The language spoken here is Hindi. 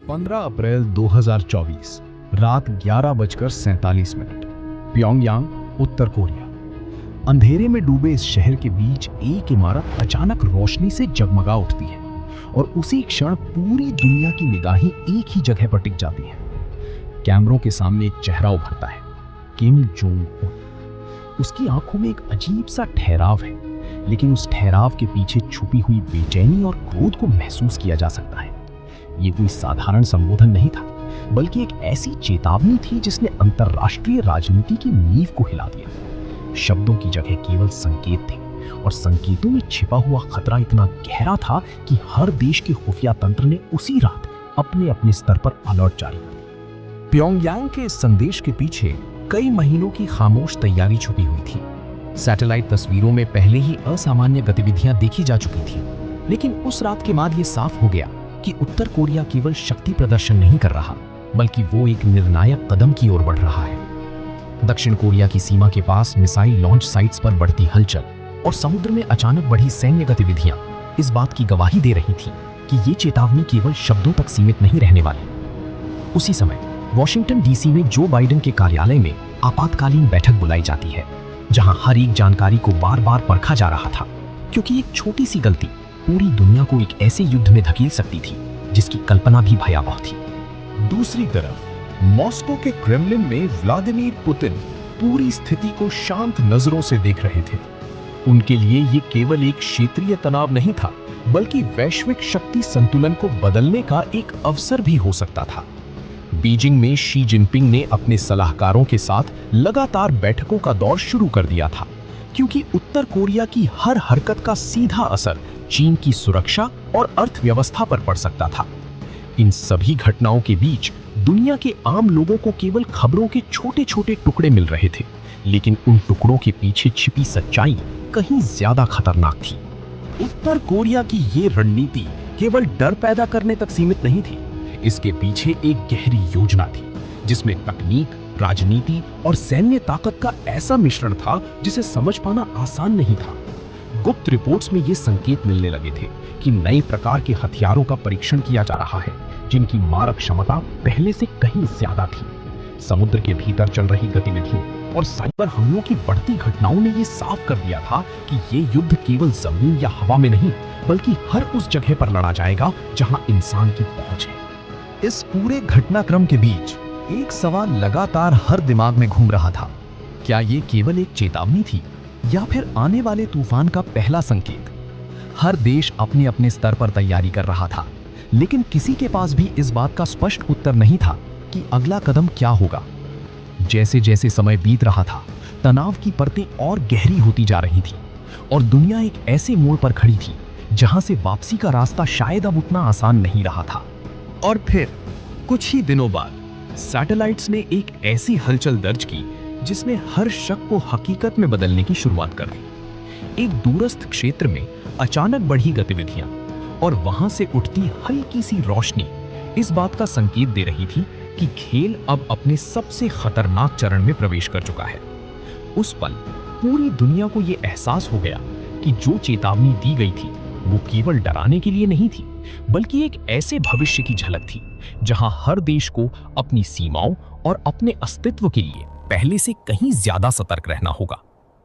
15 अप्रैल 2024 रात 11:47 प्योंगयांग, उत्तर कोरिया। अंधेरे में डूबे इस शहर के बीच एक इमारत अचानक रोशनी से जगमगा उठती है और उसी क्षण पूरी दुनिया की निगाहें एक ही जगह पर टिक जाती हैं। कैमरों के सामने एक चेहरा उभरता है, किम जोंग उन। उसकी आंखों में एक अजीब सा ठहराव है, लेकिन उस ठहराव के पीछे छुपी हुई बेचैनी और क्रोध को महसूस किया जा सकता है। ये कोई साधारण संबोधन नहीं था, बल्कि एक ऐसी चेतावनी थी जिसने अंतर्राष्ट्रीय राजनीति की नींव को हिला दिया। शब्दों की जगह केवल संकेत थे, और संकेतों में छिपा हुआ खतरा इतना गहरा था कि हर देश के खुफिया तंत्र ने उसी रात अपने अपने स्तर पर अलर्ट जारी कर दिया। प्योंगयांग के इस संदेश के पीछे कई महीनों की खामोश तैयारी छुपी हुई थी। सैटेलाइट तस्वीरों में पहले ही असामान्य गतिविधियां देखी जा चुकी थी, लेकिन उस रात के बाद यह साफ हो गया कि उत्तर कोरिया केवल शक्ति प्रदर्शन नहीं कर रहा, बल्कि वो एक निर्णायक कदम की ओर बढ़ रहा है। दक्षिण कोरिया की सीमा के पास मिसाइल लॉन्च साइट्स पर बढ़ती हलचल और समुद्र में अचानक बढ़ी सैन्य गतिविधियां इस बात की गवाही दे रही थी कि ये चेतावनी केवल शब्दों तक सीमित नहीं रहने वाली। उसी समय वॉशिंगटन डीसी में जो बाइडेन के कार्यालय में आपातकालीन बैठक बुलाई जाती है, जहां हर एक जानकारी को बार बार परखा जा रहा था, क्योंकि एक छोटी सी गलती पूरी दुनिया को एक ऐसे युद्ध में धकेल सकती थी जिसकी कल्पना भी भयावह थी। दूसरी तरफ मॉस्को के क्रेमलिन में व्लादिमीर पुतिन पूरी स्थिति को शांत नजरों से देख रहे थे। उनके लिए ये केवल एक क्षेत्रीय तनाव नहीं था, बल्कि वैश्विक शक्ति संतुलन को बदलने का एक अवसर भी हो सकता था। बीजिंग में शी जिनपिंग ने अपने सलाहकारों के साथ लगातार बैठकों का दौर शुरू कर दिया था, क्योंकि उत्तर कोरिया की हर हरकत का सीधा असर चीन की सुरक्षा और अर्थव्यवस्था पर पड़ सकता था। इन सभी घटनाओं के बीच दुनिया के आम लोगों को केवल खबरों के छोटे छोटे टुकड़े मिल रहे थे, लेकिन उन टुकड़ों के पीछे छिपी सच्चाई कहीं ज्यादा खतरनाक थी। उत्तर कोरिया की ये रणनीति केवल डर पैदा करने तक सीमित नहीं थी। इसके पीछे एक गहरी योजना थी, जिसमें तकनीक, राजनीति और सैन्य ताकत का ऐसा मिश्रण था जिसे समझ पाना आसान नहीं था। गुप्त रिपोर्ट्स में ये संकेत मिलने लगे थे कि नए प्रकार के हथियारों का परीक्षण किया जा रहा है, जिनकी मारक क्षमता पहले से कहीं ज्यादा थी। समुद्र के भीतर चल रही गतिविधियों और साइबर हमलों की बढ़ती घटनाओं ने ये साफ कर दिया था कि ये युद्ध केवल जमीन या हवा में नहीं, बल्कि हर उस जगह पर लड़ा जाएगा जहां इंसान की पहुंच है। इस पूरे घटनाक्रम के बीच एक सवाल लगातार हर दिमाग में घूम रहा था। क्या ये केवल एक चेतावनी थी, या फिर आने वाले तूफान का पहला संकेत? हर देश अपने अपने स्तर पर तैयारी कर रहा था, लेकिन किसी के पास भी इस बात का स्पष्ट उत्तर नहीं था कि अगला कदम क्या होगा। जैसे जैसे समय बीत रहा था, तनाव की परतें और गहरी होती जा रही थी, और दुनिया एक ऐसे मोड़ पर खड़ी थी जहां से वापसी का रास्ता शायद अब उतना आसान नहीं रहा था। और फिर कुछ ही दिनों बाद सैटेलाइट्स ने एक ऐसी हलचल दर्ज की जिसने हर शक को हकीकत में बदलने की शुरुआत कर दी। एक दूरस्थ क्षेत्र में अचानक बढ़ी गतिविधियां और वहां से उठती हल्की सी रोशनी इस बात का संकेत दे रही थी कि खेल अब अपने सबसे खतरनाक चरण में प्रवेश कर चुका है। उस पल पूरी दुनिया को यह एहसास हो गया कि जो चेतावनी दी गई थी वो केवल डराने के लिए नहीं थी, बल्कि एक ऐसे भविष्य की झलक थी जहां हर देश को अपनी सीमाओं और अपने अस्तित्व के लिए पहले से कहीं ज्यादा सतर्क रहना होगा।